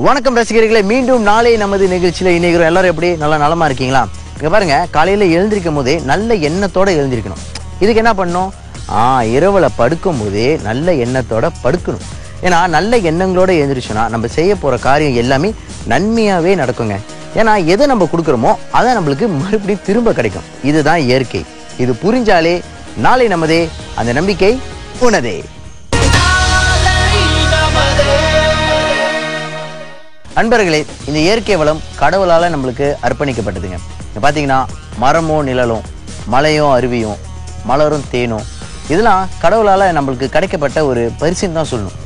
வணக்கம் ரசிகர்களே, மீண்டும் நாளை நமது நிகழ்ச்சியில இணைகிறோம். எல்லாரும் எப்படி நல்லா நலமா இருக்கீங்களா? இங்க பாருங்க, காலையில எழுந்திருக்கும் போதே நல்ல எண்ணத்தோட எழுந்திருக்கணும். இதுக்கு என்ன பண்ணணும்? இரவுல படுக்கும் போதே நல்ல எண்ணத்தோட படுக்கணும். ஏன்னா நல்ல எண்ணங்களோட எழுந்திரிச்சோன்னா நம்ம செய்ய போற காரியம் எல்லாமே நன்மையாவே நடக்குங்க. ஏன்னா எதை நம்ம கொடுக்குறோமோ அதை நம்மளுக்கு மறுபடியும் திரும்ப கிடைக்கும். இதுதான் இயற்கை. இது புரிஞ்சாலே நாளை நமதே, அந்த நம்பிக்கை உனதே. அன்பர்களே, இந்த இயற்கை வளம் கடவுளால நம்மளுக்கு அர்ப்பணிக்கப்பட்டதுங்க. பார்த்தீங்கன்னா மரமோ நிழலும், மலையும் அருவியும், மலரும் தேனும், இதெல்லாம் கடவுளால நம்மளுக்கு கிடைக்கப்பட்ட ஒரு பரிசுன்னு தான் சொல்லணும்.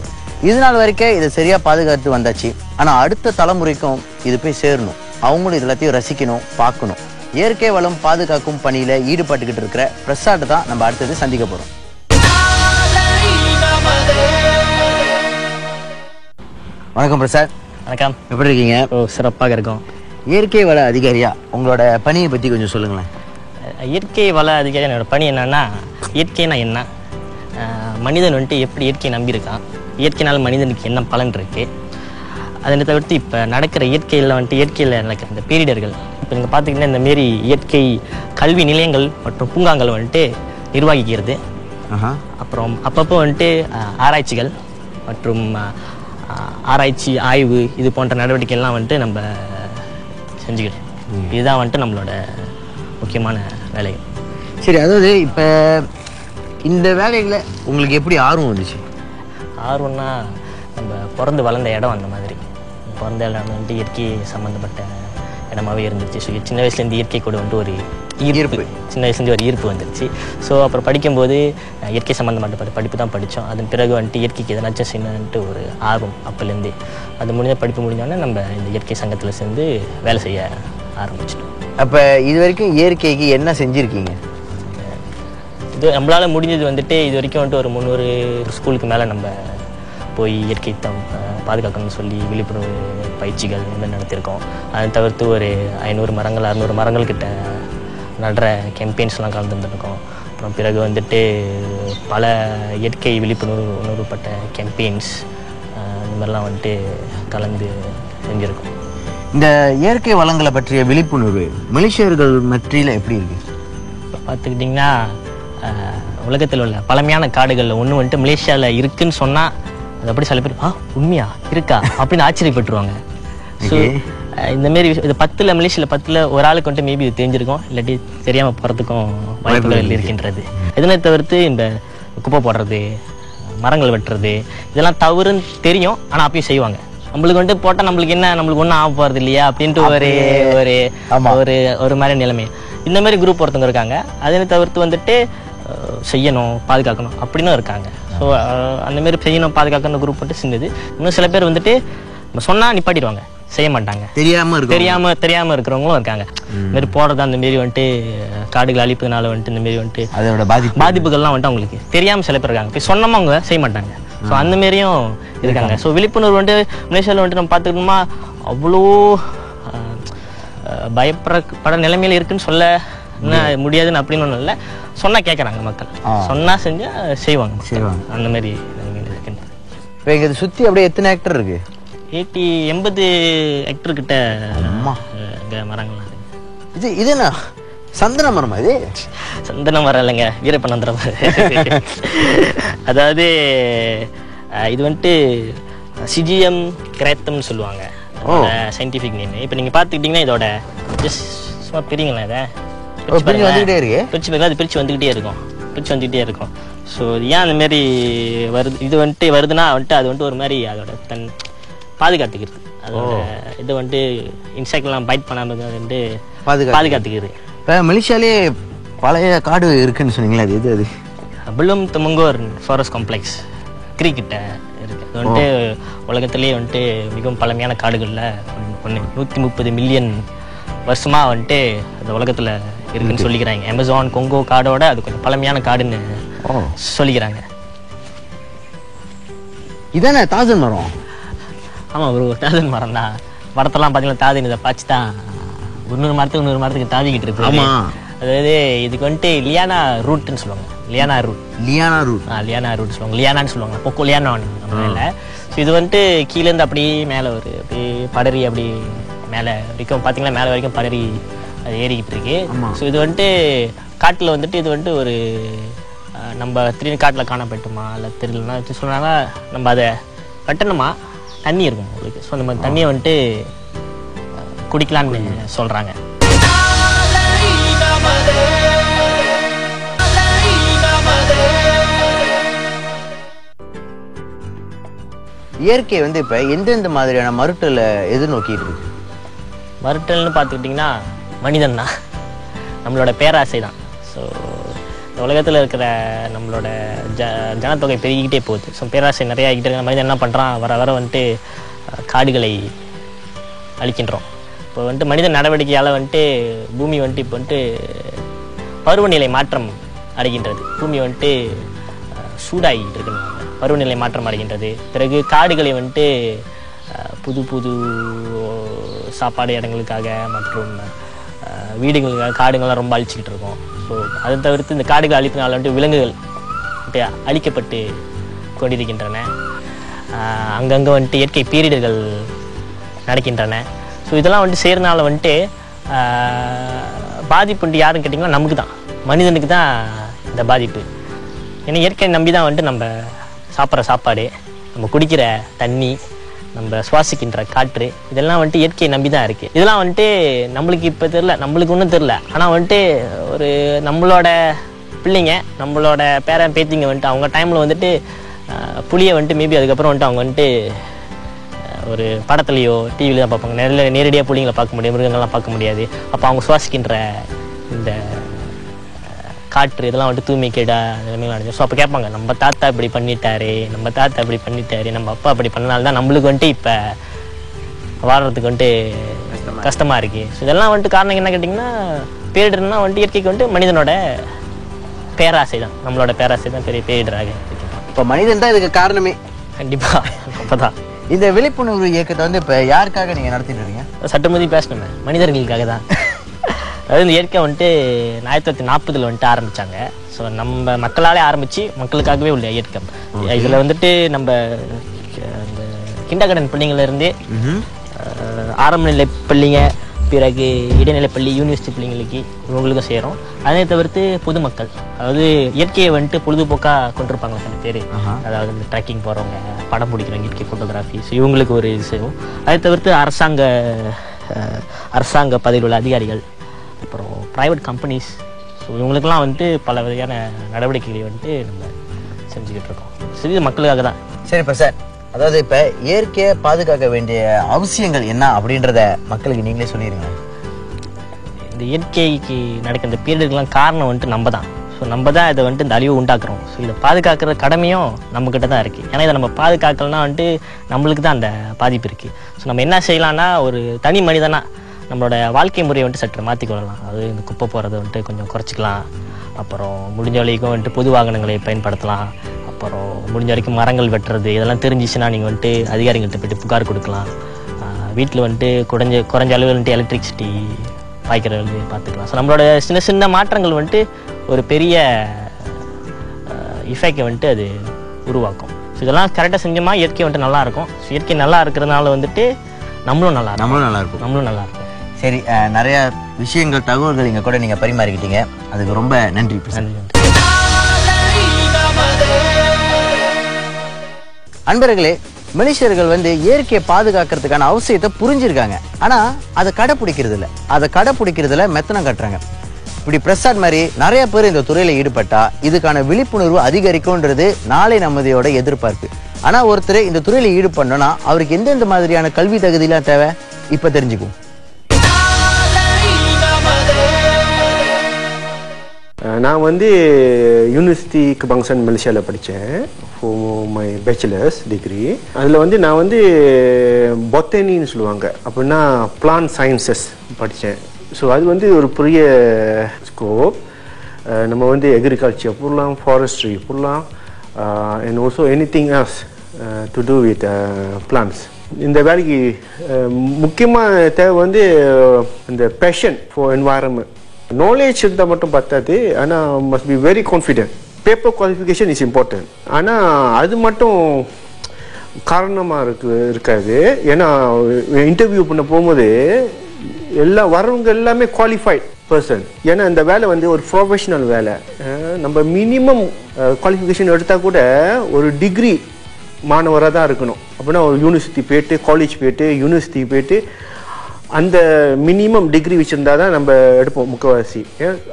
இது நாள் வரைக்கும் இதை சரியா பாதுகாத்து வந்தாச்சு. ஆனா அடுத்த தலைமுறைக்கும் இது போய் சேரணும். அவங்களும் இது எல்லாத்தையும் ரசிக்கணும், பார்க்கணும். இயற்கை வளம் பாதுகாக்கும் பணியில ஈடுபட்டுக்கிட்டு இருக்கிற பிரசாத் தான் நம்ம அடுத்தது சந்திக்க போறோம். வணக்கம் பிரசாத். வணக்கம். எப்படி இருக்கீங்க? சிறப்பாக இருக்கும். இயற்கை வள அதிகாரியா உங்களோட பணியை பற்றி கொஞ்சம் சொல்லுங்களேன். இயற்கை வள அதிகாரி என்னோட பணி என்னன்னா, இயற்கைனா என்ன, மனிதன் வந்துட்டு எப்படி இயற்கையை நம்பியிருக்கான், இயற்கையினால் மனிதனுக்கு என்ன பலன் இருக்கு, அதனை தவிர்த்து இப்போ நடக்கிற இயற்கையில் வந்துட்டு இயற்கையில் நடக்கிற இந்த பேரிடர்கள். இப்போ நீங்கள் பார்த்திங்கன்னா இந்தமாரி இயற்கை கல்வி நிலையங்கள் மற்றும் பூங்காங்கள் வந்துட்டு நிர்வகிக்கிறது. அப்புறம் அப்பப்போ வந்துட்டு ஆராய்ச்சிகள் மற்றும் ஆராய்ச்சி ஆய்வு இது போன்ற நடவடிக்கைகள்லாம் வந்துட்டு நம்ம செஞ்சுக்கிட்டோம். இதுதான் வந்துட்டு நம்மளோட முக்கியமான வேலைகள். சரி, அதாவது இப்போ இந்த வேலைகளை உங்களுக்கு எப்படி ஆர்வம் வந்துச்சு? ஆர்வம்னா நம்ம பிறந்து வளர்ந்த இடம், அந்த மாதிரி பிறந்த இடம் வந்துட்டு இயற்கை சம்மந்தப்பட்ட இடமாவே இருந்துச்சு. ஸோ சின்ன வயசுலேருந்து இயற்கை கூட வந்துட்டு ஒரு ஈர்ப்பு, சின்ன வயசுலேருந்து ஒரு ஈர்ப்பு வந்துருச்சு. ஸோ அப்புறம் படிக்கும்போது இயற்கை சம்மந்தப்பட்ட படிப்பு தான் படித்தோம். அதன் பிறகு வந்துட்டு இயற்கைக்கு எதனாச்சும் செய்யணுன்ட்டு ஒரு ஆர்வம் அப்போலேருந்தே. அது முடிஞ்ச படிப்பு முடிஞ்சோடனே நம்ம இந்த இயற்கை சங்கத்தில் சேர்ந்து வேலை செய்ய ஆரம்பிச்சிட்டோம். அப்போ இது வரைக்கும் இயற்கைக்கு என்ன செஞ்சுருக்கீங்க? இது நம்மளால் முடிஞ்சது வந்துட்டு இது வரைக்கும் வந்துட்டு ஒரு 300 ஸ்கூலுக்கு மேலே நம்ம போய் இயற்கை பாதுகாக்கணும்னு சொல்லி விழிப்புணர்வு பயிற்சிகள் நடத்தியிருக்கோம். அதை தவிர்த்து ஒரு 500 மரங்கள் 600 மரங்கள் கிட்ட நடுற கேம்பெயின்ஸ்லாம் கலந்துருந்துருக்கோம். அப்புறம் பிறகு வந்துட்டு பல இயற்கை விழிப்புணர்வுப்பட்ட கேம்பெயின்ஸ் இந்த மாதிரிலாம் வந்துட்டு கலந்து செஞ்சுருக்கோம். இந்த இயற்கை வளங்களை பற்றிய விழிப்புணர்வு மலேசியர்கள் மத்தியில் எப்படி இருக்கு? பார்த்துக்கிட்டிங்கன்னா உலகத்தில் உள்ள பழமையான காடுகளில் ஒன்று வந்துட்டு மலேசியாவில் இருக்குன்னு சொன்னால் அது அப்படி சில பேர் உண்மையா இருக்கா அப்படின்னு ஆச்சரியப்பட்டுருவாங்க. ஸோ இந்தமாரி இது 10 மலேசியாவில் 10 ஒரு ஆளுக்கு வந்துட்டு மேபி இது தெரிஞ்சிருக்கும், இல்லாட்டி தெரியாமல் போகிறதுக்கும் வாய்ப்புகள் இருக்கின்றது. இதனை தவிர்த்து இந்த குப்பை போடுறது, மரங்கள் வெட்டுறது, இதெல்லாம் தவறுன்னு தெரியும், ஆனால் அப்பயும் செய்வாங்க. நம்மளுக்கு வந்துட்டு போட்டால் நம்மளுக்கு என்ன, நம்மளுக்கு ஒன்றும் ஆக போகிறது இல்லையா அப்படின்ட்டு ஒரு ஒரு மாதிரி நிலைமை. இந்த மாதிரி குரூப் ஒருத்தவங்க இருக்காங்க. அதனை தவிர்த்து வந்துட்டு செய்யணும், பாதுகாக்கணும் அப்படின்னு இருக்காங்க. ஸோ அந்தமாரி செய்யணும் பாதுகாக்கணும் குரூப் வந்துட்டு சின்னது. இன்னும் சில பேர் வந்துட்டு சொன்னால் நிப்பாட்டிடுவாங்க, செய்ய மாட்டாங்க. தெரியாமல் இருக்கிறவங்களும் இருக்காங்க. இதுமாரி போடுறது அந்தமாரி வந்துட்டு காடுகள் அழிப்பதுனால வந்துட்டு இந்தமாரி வந்துட்டு அதோட பாதிப்புகள்லாம் வந்துட்டு அவங்களுக்கு தெரியாமல் சில பேர் இருக்காங்க. போய் சொன்னோமா அவங்க செய்ய மாட்டாங்க. ஸோ அந்தமாரியும் இருக்காங்க. ஸோ விழிப்புணர்வு வந்துட்டு மலேசியாவில் வந்துட்டு நம்ம பார்த்துக்கணுமா அவ்வளோ பயப்பட நிலைமையில இருக்குன்னு சொல்ல முடியாதுன்னு அப்படின்னு ஒன்றும் இல்லை. சொன்னால் கேட்குறாங்க மக்கள், சொன்னால் செஞ்சால் செய்வாங்க. அந்த மாதிரி நிலைமையில இருக்குன்னு. இப்போ இங்கே சுற்றி அப்படியே எத்தனை ஹெக்டர் இருக்கு? 80 ஹெக்டர் கிட்ட மரங்கள் இருக்கு. இது என்ன சந்தன மரமா? இது சந்தன மரம் இல்லைங்க, வீரப்பனந்திர மரம். அதாவது இது வந்துட்டு சிஜிஎம் கிரேத்தம்னு சொல்லுவாங்க சயின்டிஃபிக் நேம். இப்போ நீங்கள் பார்த்துக்கிட்டிங்கன்னா இதோட சும்மா பிரிங்களா, இதை பிரிச்சு வந்துக்கிட்டே இருக்கும். ஸோ ஏன் அந்த மாதிரி வருது, இது வந்துட்டு வருதுன்னா வந்துட்டு அது வந்துட்டு ஒரு மாதிரி அதோட பாதுகாத்துக்கிறது. அதோட இது வந்துட்டு இன்செக்ட்லாம் பைட் பண்ணாமல் வந்துட்டு பாதுகாத்துக்கிறது. இப்போ மலேசியாலே பழைய காடு இருக்குன்னு சொன்னீங்களா, அது எது? அது புலும் தமுங்கோர் ஃபாரஸ்ட் காம்ப்ளெக்ஸ் கிட்ட இருக்கு. அது வந்துட்டு உலகத்திலேயே வந்துட்டு மிகவும் பழமையான காடுகளில் ஒன்று. 130 மில்லியன் வருஷமாக வந்துட்டு அந்த உலகத்தில் இருக்குன்னு சொல்லிக்கிறாங்க. அமேசான் கொங்கோ காடோட அது கொஞ்சம் பழமையான காடுன்னு சொல்லிக்கிறாங்க. இதானே தாஜன் மரம்? ஆமாம், ஒரு தாஜன் மரம் தான். மரத்தெல்லாம் பார்த்தீங்கன்னா தாஜன் இதை பார்த்து தான் 100 மரத்துக்கு 100 மரத்துக்கு தாவிக்கிட்டு இருக்கு. அதாவது இதுக்கு வந்துட்டு லியானா ரூட்னு சொல்லுவாங்க. Liana root. லியானா ரூட் சொல்லுவாங்க, லியானான்னு சொல்லுவாங்க, பொக்கோ லியானா நம்ம இல்லை. ஸோ இது வந்துட்டு கீழேருந்து அப்படியே மேலே ஒரு அப்படியே படரி அப்படி மேலே வரைக்கும் பார்த்தீங்கன்னா மேலே வரைக்கும் படரி அது ஏறிக்கிட்டு இருக்கு. ஸோ இது வந்துட்டு காட்டில் வந்துட்டு இது வந்துட்டு ஒரு நம்ம திடீர்னு காட்டில் காணப்பட்டுமா இல்லை தெரியலன்னா சொன்னாங்க நம்ம அதை கட்டணுமா தண்ணி இருக்கும் உங்களுக்கு. ஸோ நம்ம தண்ணியை வந்துட்டு குடிக்கலான்னு சொல்கிறாங்க. இயற்கை வந்து இப்போ எந்தெந்த மாதிரியான மருட்டலை எதிர்நோக்கிட்டு இருக்கு? மருட்டல்னு பார்த்துக்கிட்டிங்கன்னா மனிதன் தான், நம்மளோட பேராசை தான். ஸோ இந்த உலகத்தில் இருக்கிற நம்மளோட ஜனத்தொகை பெருகிக்கிட்டே போகுது. ஸோ பேராசை நிறைய ஆகிக்கிட்டு இருக்கிற மனிதன் என்ன பண்ணுறான், வர வர வந்துட்டு காடுகளை அழிக்கின்றோம். இப்போ வந்துட்டு மனித நடவடிக்கையால் வந்துட்டு பூமி வந்துட்டு இப்போ வந்துட்டு பருவநிலை மாற்றம் அடைகின்றது. பூமி வந்துட்டு சூடாகிட்டு இருக்குன்னு பருவநிலை மாற்றம் அடைகின்றது. பிறகு காடுகளை வந்துட்டு புது புது சாப்பாடு இடங்களுக்காக மற்றும் வீடுகளுக்காக காடுகள்லாம் ரொம்ப அழிச்சிக்கிட்டு இருக்கோம். ஸோ அதை தவிர்த்து இந்த காடுகள் அழிப்பினால வந்துட்டு விலங்குகள் வந்துட்டு அழிக்கப்பட்டு கொண்டிருக்கின்றன. அங்கங்கே வந்துட்டு இயற்கை பேரிடர்கள் நடக்கின்றன. ஸோ இதெல்லாம் வந்துட்டு செய்கிறதுனால வந்துட்டு பாதிப்பு வந்துட்டு யாருன்னு கேட்டிங்கன்னா நமக்கு தான், மனிதனுக்கு தான் இந்த பாதிப்பு. ஏன்னா இயற்கையை நம்பி தான் வந்துட்டு நம்ம சாப்பிட்ற சாப்பாடு, நம்ம குடிக்கிற தண்ணி, நம்ம சுவாசிக்கின்ற காற்று, இதெல்லாம் வந்துட்டு இயற்கையை நம்பி தான் இருக்குது. இதெல்லாம் வந்துட்டு நம்மளுக்கு இப்போ தெரில, நம்மளுக்கு ஒன்றும் தெரில. ஆனால் வந்துட்டு ஒரு நம்மளோட பிள்ளைங்க, நம்மளோட பேரன் பேத்திங்க வந்துட்டு அவங்க டைமில் வந்துட்டு புளியை வந்துட்டு மேபி அதுக்கப்புறம் வந்துட்டு அவங்க வந்துட்டு ஒரு படத்துலையோ டிவிலையோ தான் பார்ப்பாங்க. நேரடியாக புள்ளிங்களை பார்க்க முடியாது, மிருகங்கள்லாம் பார்க்க முடியாது. அப்போ அவங்க சுவாசிக்கின்ற இந்த காற்று இதெல்லாம் வந்துட்டு தூய்மை கேடா நிலைமைகள் அடைஞ்சு. ஸோ அப்போ கேட்பாங்க, நம்ம தாத்தா இப்படி பண்ணிட்டாரு, நம்ம தாத்தா இப்படி பண்ணிட்டாரு, நம்ம அப்பா அப்படி பண்ணனால்தான் நம்மளுக்கு வந்துட்டு இப்போ வாழ்கிறதுக்கு வந்துட்டு கஷ்டமாக இருக்குது. ஸோ இதெல்லாம் வந்துட்டு காரணம் என்ன கேட்டிங்கன்னா பேரிடர்னா வந்துட்டு இயற்கைக்கு வந்துட்டு மனிதனோட பேராசை தான், நம்மளோட பேராசை தான் பெரிய பேரிடராக. இப்போ மனிதன் தான் இதுக்கு காரணமே. கண்டிப்பாக அப்போ தான். இந்த விழிப்புணர்வு இயக்கத்தை வந்து இப்போ யாருக்காக நீங்கள் நடத்திட்டு இருக்கீங்க? சட்டமதி பேசணுமே, மனிதர்களுக்காக தான். அதாவது இந்த இயற்கை வந்துட்டு 1940 வந்துட்டு ஆரம்பித்தாங்க. ஸோ நம்ம மக்களாலே ஆரம்பித்து மக்களுக்காகவே உள்ள இயக்கம். இதில் வந்துட்டு நம்ம இந்த கிண்டர்கார்டன் பிள்ளைங்கள்லேருந்தே ஆரம்ப நிலை பள்ளிங்க, பிறகு இடைநிலைப்பள்ளி, யூனிவர்சிட்டி பிள்ளைங்களுக்கு இவங்களுக்கும் செய்கிறோம். அதனை தவிர்த்து பொதுமக்கள், அதாவது இயற்கையை வந்துட்டு பொழுதுபோக்காக கொண்டிருப்பாங்க சில பேர், அதாவது இந்த ட்ரெக்கிங் போகிறவங்க, படம் பிடிக்கிறவங்க, இயற்கை ஃபோட்டோகிராஃபி, ஸோ இவங்களுக்கு ஒரு இது செய்வோம். அதை தவிர்த்து அரசாங்க பதவியில் உள்ள அதிகாரிகள், அப்புறம் ப்ரைவேட் கம்பெனிஸ், ஸோ இவங்களுக்கெல்லாம் வந்துட்டு பல வகையான நடவடிக்கைகளை வந்துட்டு நம்ம செஞ்சுக்கிட்டு இருக்கோம். சரி, மக்களுக்காக தான். சரி இப்போ சார், அதாவது இப்போ இயற்கையை பாதுகாக்க வேண்டிய அவசியங்கள் என்ன அப்படின்றத மக்களுக்கு நீங்களே சொல்லிடுங்க. இந்த இயற்கைக்கு நடக்கிற இந்த பேரிடர்கள்லாம் காரணம் வந்துட்டு நம்ம தான். ஸோ நம்ம தான் இதை வந்துட்டு இந்த அழிவு உண்டாக்குறோம். ஸோ இதை பாதுகாக்கிற கடமையும் நம்மக்கிட்ட தான் இருக்குது. ஏன்னா இதை நம்ம பாதுகாக்கலன்னா வந்துட்டு நம்மளுக்கு தான் அந்த பாதிப்பு இருக்குது. ஸோ நம்ம என்ன செய்யலாம்னா, ஒரு தனி மனிதனாக நம்மளோட வாழ்க்கை முறையை வந்துட்டு சற்று மாற்றிக்கொள்ளலாம். அது இந்த குப்பை போகிறத வந்துட்டு கொஞ்சம் குறைச்சிக்கலாம். அப்புறம் முடிஞ்ச வரைக்கும் வந்துட்டு பொது வாகனங்களை பயன்படுத்தலாம். அப்புறம் முடிஞ்ச வரைக்கும் மரங்கள் வெட்டுறது இதெல்லாம் தெரிஞ்சிச்சுன்னா நீங்கள் வந்துட்டு அதிகாரிகள்கிட்ட போய்ட்டு புகார் கொடுக்கலாம். வீட்டில் வந்துட்டு குறைஞ்ச அளவில் வந்துட்டு எலக்ட்ரிசிட்டி பாய்க்கிறது பார்த்துக்கலாம். ஸோ நம்மளோட சின்ன சின்ன மாற்றங்கள் வந்துட்டு ஒரு பெரிய இஃபெக்டை வந்துட்டு அது உருவாக்கும். ஸோ இதெல்லாம் கரெக்டாக செஞ்சோமா இயற்கை வந்துட்டு நல்லாயிருக்கும். ஸோ இயற்கை நல்லா இருக்கிறதுனால வந்துட்டு நம்மளும் நல்லா இருக்கும். சரி, நிறைய விஷயங்கள், தகவல்கள் இங்கே கூட நீங்கள் பரிமாறிக்கிட்டீங்க. அதுக்கு ரொம்ப நன்றி. அன்பர்களே, மனுஷர்கள் வந்து இயற்கையை பாதுகாக்கிறதுக்கான அவசியத்தை புரிஞ்சிருக்காங்க. ஆனால் அதை கடைப்பிடிக்கிறதுல மெத்தனம் கட்டுறாங்க. இப்படி பிரசாத் மாதிரி நிறைய பேர் இந்த துறையில் ஈடுபட்டா இதுக்கான விழிப்புணர்வு அதிகரிக்கும்ன்றது நாளை நமதியோட எதிர்பார்ப்பு. ஆனால் ஒருத்தர் இந்த துறையில் ஈடுபடணும்னா அவருக்கு எந்தெந்த மாதிரியான கல்வி தகுதியெல்லாம் தேவை இப்போ தெரிஞ்சுக்கும். நான் வந்து யூனிவர்சிட்டி கபாங்சான் மலேசியாவில் படித்தேன் ஃபார் மை பேச்சுலர்ஸ் டிகிரி. அதில் வந்து நான் வந்து பொட்டனின்னு சொல்லுவாங்க, அப்படின்னா பிளான்ட் சயின்சஸ் படித்தேன். ஸோ அது வந்து ஒரு பெரிய ஸ்கோப். நம்ம வந்து எக்ரிகல்ச்சர் போடலாம், ஃபாரஸ்ட்ரி போடலாம், and also anything else to do with plants. இந்த வேலைக்கு முக்கியமாக தேவை வந்து இந்த பேஷன் ஃபார் என்வாயரன்மெண்ட். நாலேஜ் இருந்தால் மட்டும் பார்த்தாது, ஆனால் must be very confident. Paper qualification is important. ஆனால் அது மட்டும் காரணமாக இருக்காது. ஏன்னா இன்டர்வியூ பண்ண போகும்போது வரவங்க எல்லாமே குவாலிஃபைட் பர்சன். ஏன்னா இந்த வேலை வந்து ஒரு ப்ரொஃபஷனல் வேலை. நம்ம மினிமம் குவாலிஃபிகேஷன் எடுத்தால் கூட ஒரு டிகிரி மாணவராக தான் இருக்கணும். அப்படின்னா ஒரு யூனிவர்சிட்டி போயிட்டு, காலேஜ் போயிட்டு, யூனிவர்சிட்டி போயிட்டு அந்த மினிமம் டிகிரி வச்சுருந்தா தான் நம்ம எடுப்போம் முக்கவாசி.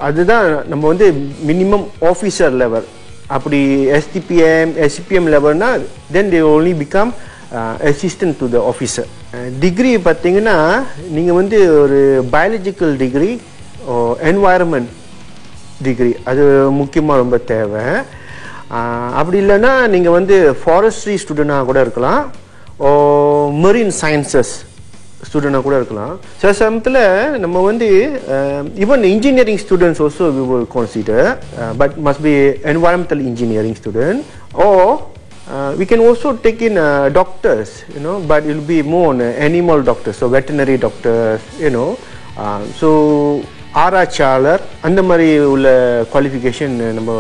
அதுதான் நம்ம வந்து மினிமம் ஆஃபீஸர் லெவல். அப்படி எஸ்டிபிஎம் எஸ்சிபிஎம் லெவல்னா then they only become assistant to the officer. Degree பார்த்தீங்கன்னா நீங்கள் வந்து ஒரு பயாலஜிக்கல் டிகிரி, என்வாயர்மெண்ட் டிகிரி, அது முக்கியமாக ரொம்ப தேவை. அப்படி இல்லைன்னா நீங்கள் வந்து ஃபாரஸ்ட்ரி ஸ்டூடெண்டாக கூட இருக்கலாம், மெரீன் சயின்சஸ் ஸ்டூடெண்டாக கூட இருக்கலாம். சில சமயத்தில் நம்ம வந்து even engineering students also we will consider, but must be environmental engineering student. We can also take in doctors, but it will be more on animal doctors, so veterinary doctors, so ஆராய்ச்சியாளர் அந்த மாதிரி உள்ள qualification நம்ம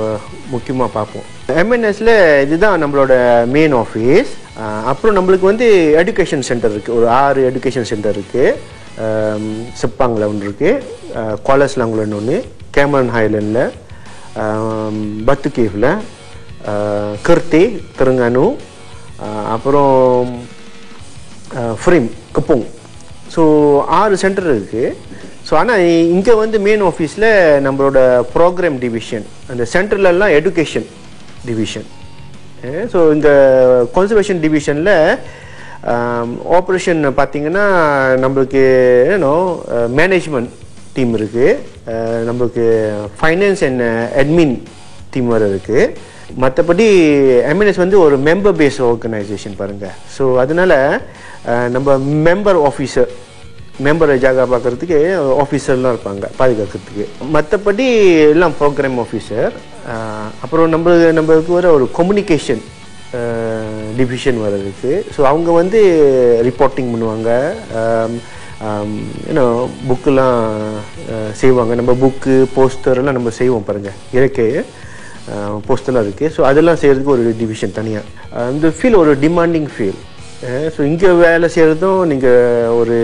முக்கியமாக பார்ப்போம். எம்என்எஸ்ல இதுதான் நம்மளோட main office. அப்புறம் நம்மளுக்கு வந்து எஜுகேஷன் சென்டர் இருக்குது, ஒரு 6 எஜுகேஷன் சென்டர் இருக்குது. செப்பாங்கில் ஒன்று இருக்குது, குவாலஸ்லாங்கில் ஒன்று, கேமரன் ஹைலண்டில், பத்து கேவில், கர்த்தே தெலுங்கானு, அப்புறம் ஃப்ரீம் கப்போங். ஸோ 6 சென்டர் இருக்குது. ஸோ ஆனால் இங்கே வந்து மெயின் ஆஃபீஸில் நம்மளோட ப்ரோக்ராம் டிவிஷன், அந்த சென்டர்லலாம் எஜுகேஷன் டிவிஷன். ஸோ இந்த கன்சர்வேஷன் டிவிஷனில் ஆப்ரேஷன் பார்த்திங்கன்னா நம்மளுக்கு மேனேஜ்மெண்ட் டீம் இருக்குது, நம்மளுக்கு ஃபைனான்ஸ் அண்ட் அட்மின் டீம் வர இருக்குது. மற்றபடி எம்என்எஸ் வந்து ஒரு மெம்பர் பேஸ் ஆர்கனைசேஷன் பாருங்கள். ஸோ அதனால் நம்ம மெம்பர் ஆஃபீஸர், மெம்பரை ஜாகா பார்க்குறதுக்கு ஆஃபீஸர்லாம் இருப்பாங்க பாதுகாக்கிறதுக்கு. மற்றபடி எல்லாம் ப்ரோக்ராம் ஆஃபீஸர். அப்புறம் நம்மளுக்கு வர ஒரு கம்யூனிகேஷன் டிவிஷன் வர்றதுக்கு. ஸோ அவங்க வந்து ரிப்போர்ட்டிங் பண்ணுவாங்க, புக்கெலாம் செய்வாங்க. நம்ம புக்கு போஸ்டர்லாம் நம்ம செய்வோம் பாருங்கள், இறக்கை போஸ்டர்லாம் இருக்குது. ஸோ அதெல்லாம் செய்கிறதுக்கு ஒரு டிவிஷன் தனியாக. இந்த ஃபீல் ஒரு டிமாண்டிங் ஃபீல். ஸோ இங்கே வேலை செய்கிறதும் நீங்கள் ஒரு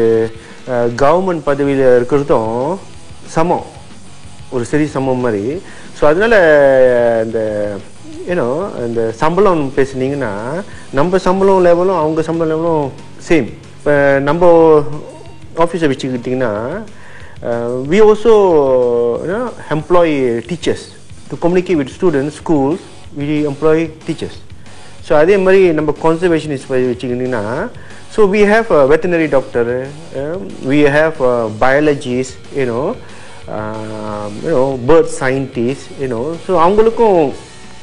கவர்மெண்ட் பதவியில் இருக்கிறதும் சமம், ஒரு சரி சமம் மாதிரி. ஸோ அதனால் இந்த சம்பளம் பேசுனீங்கன்னா நம்ம சம்பளம் லெவலும் அவங்க சம்பளம் லெவலும் சேம். இப்போ நம்ம ஆஃபீஸை வச்சுக்கிட்டிங்கன்னா we also employ teachers to communicate with students, schools. We employ teachers. So அதே மாதிரி நம்ம கன்சர்வேஷனிஸ்ட் வச்சுக்கிட்டிங்கன்னா, so we have a veterinary doctor, we have a biologist, bird scientist, so அவங்களுக்கும்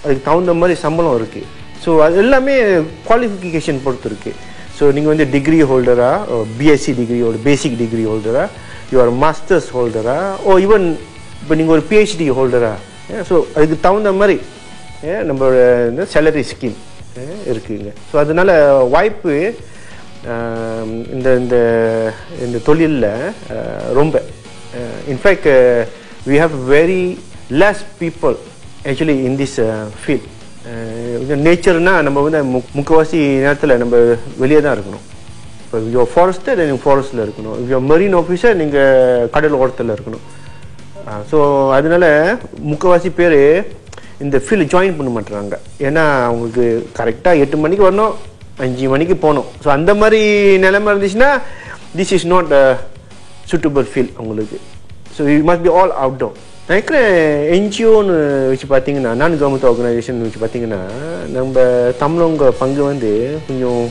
அதுக்கு தகுந்த மாதிரி சம்பளம் இருக்குது. ஸோ அது எல்லாமே குவாலிஃபிகேஷன் பொறுத்து இருக்குது. ஸோ நீங்கள் வந்து டிகிரி ஹோல்டரா, பிஎஸ்சி டிகிரியோட பேசிக் டிகிரி ஹோல்டரா, யுவர் மாஸ்டர்ஸ் ஹோல்டரா, ஈவன் இப்போ நீங்கள் ஒரு பிஹெச்டி ஹோல்டரா. ஸோ அதுக்கு தகுந்த மாதிரி நம்மளோட இந்த சேலரி ஸ்கீம் இருக்குங்க. ஸோ அதனால் வாய்ப்பு இந்த இந்த இந்த தொழிலில் ரொம்ப in fact we have very less people actually in this field. நேச்சர்னா நம்ம வந்து முக்கால்வாசி நேரத்தில் நம்ம வெளியே தான் இருக்கணும். இப்போ யுவர் ஃபாரஸ்ட்டு நீங்கள் ஃபாரஸ்ட்டில் இருக்கணும், யுவர் மெரீன் ஆஃபீஸர் நீங்கள் கடல் ஓரத்தில் இருக்கணும். ஸோ அதனால முக்கால்வாசி பேர் இந்த ஃபீல்டு ஜாயின் பண்ண மாட்டுறாங்க. ஏன்னா அவங்களுக்கு கரெக்டாக 8 மணிக்கு வரணும், 5 மணிக்கு போகணும். ஸோ அந்த மாதிரி நிலைமை இருந்துச்சுன்னா this is not suitable feel அவங்களுக்கு. So you must be all outdoor. நினைக்கிறேன் என்ஜிஓன்னு வச்சு பார்த்தீங்கன்னா, நான் கவர்மெண்ட் ஆர்கனைசேஷன் வச்சு பார்த்தீங்கன்னா நம்ம தமிழவங்க பங்கு வந்து கொஞ்சம்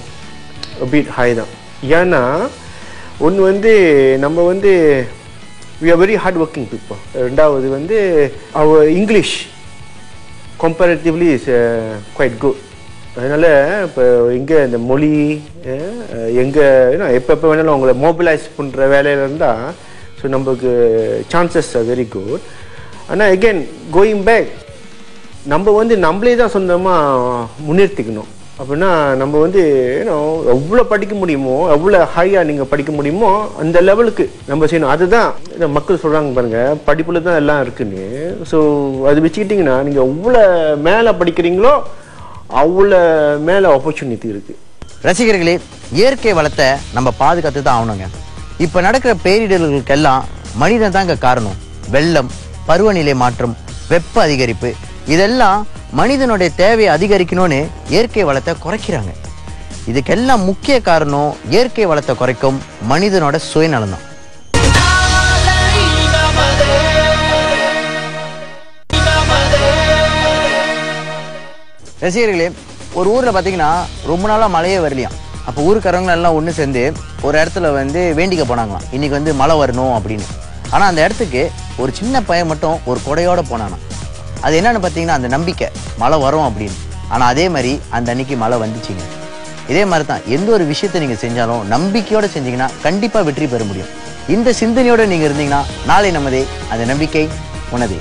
பீட் ஹை தான். ஏன்னா ஒன்று வந்து நம்ம வந்து we are very hard working people. ரெண்டாவது வந்து our English comparatively is quite good. அதனால் இப்போ இங்கே இந்த மொழி எங்கே எப்போ வேணாலும் அவங்கள மொபிலைஸ் பண்ணுற வேலையில் இருந்தால் ஸோ நம்மளுக்கு சான்சஸ் ஆர் வெரி குட். ஆனால் அகெயின் கோயிங் பேக், நம்ம வந்து நம்மளே தான் சொந்தமாக முன்னேற்றிக்கணும். அப்படின்னா நம்ம வந்து எவ்வளோ படிக்க முடியுமோ, எவ்வளோ ஹையாக நீங்கள் படிக்க முடியுமோ அந்த லெவலுக்கு நம்ம செய்யணும். அதுதான் மக்கள் சொல்கிறாங்க பாருங்க, படிப்பில் தான் எல்லாம் இருக்குன்னு. ஸோ அது வச்சுக்கிட்டிங்கன்னா நீங்கள் எவ்வளோ மேலே படிக்கிறீங்களோ அவ்வளோ மேலே ஆப்பர்ச்சுனிட்டி இருக்குது. ரசிகர்களே, இயற்கை வளத்தை நம்ம பாதுகாத்து தான் ஆகணுங்க. இப்போ நடக்கிற பேரிடர்களுக்கெல்லாம் மனிதன் தாங்க காரணம். வெள்ளம், பருவநிலை மாற்றம், வெப்ப அதிகரிப்பு, இதெல்லாம் மனிதனுடைய தேவையை அதிகரிக்கணும்னு இயற்கை வளத்தை குறைக்கிறாங்க. இதுக்கெல்லாம் முக்கிய காரணம் இயற்கை வளத்தை குறைக்கும் மனிதனோட சுயநலம் தான். ரசிகர்களே, ஒரு ஊரில் பார்த்தீங்கன்னா ரொம்ப நாளாக மழையே வரலையாம். அப்போ ஊருக்காரங்க எல்லாம் ஒன்று சேர்ந்து ஒரு இடத்துல வந்து வேண்டிக்க போனாங்களாம், இன்னைக்கு வந்து மழை வரணும் அப்படின்னு. ஆனால் அந்த இடத்துக்கு ஒரு சின்ன பையன் மட்டும் ஒரு கொடையோட போனானா. அது என்னன்னு பார்த்தீங்கன்னா அந்த நம்பிக்கை, மழை வரும் அப்படின்னு. ஆனால் அதே மாதிரி அந்த அன்னைக்கு மழை வந்துச்சுங்க. இதே மாதிரி தான் எந்த ஒரு விஷயத்தை நீங்கள் செஞ்சாலும் நம்பிக்கையோடு செஞ்சீங்கன்னா கண்டிப்பாக வெற்றி பெற முடியும். இந்த சிந்தனையோடு நீங்கள் இருந்தீங்கன்னா நாளை நமதே, அந்த நம்பிக்கை உனதே.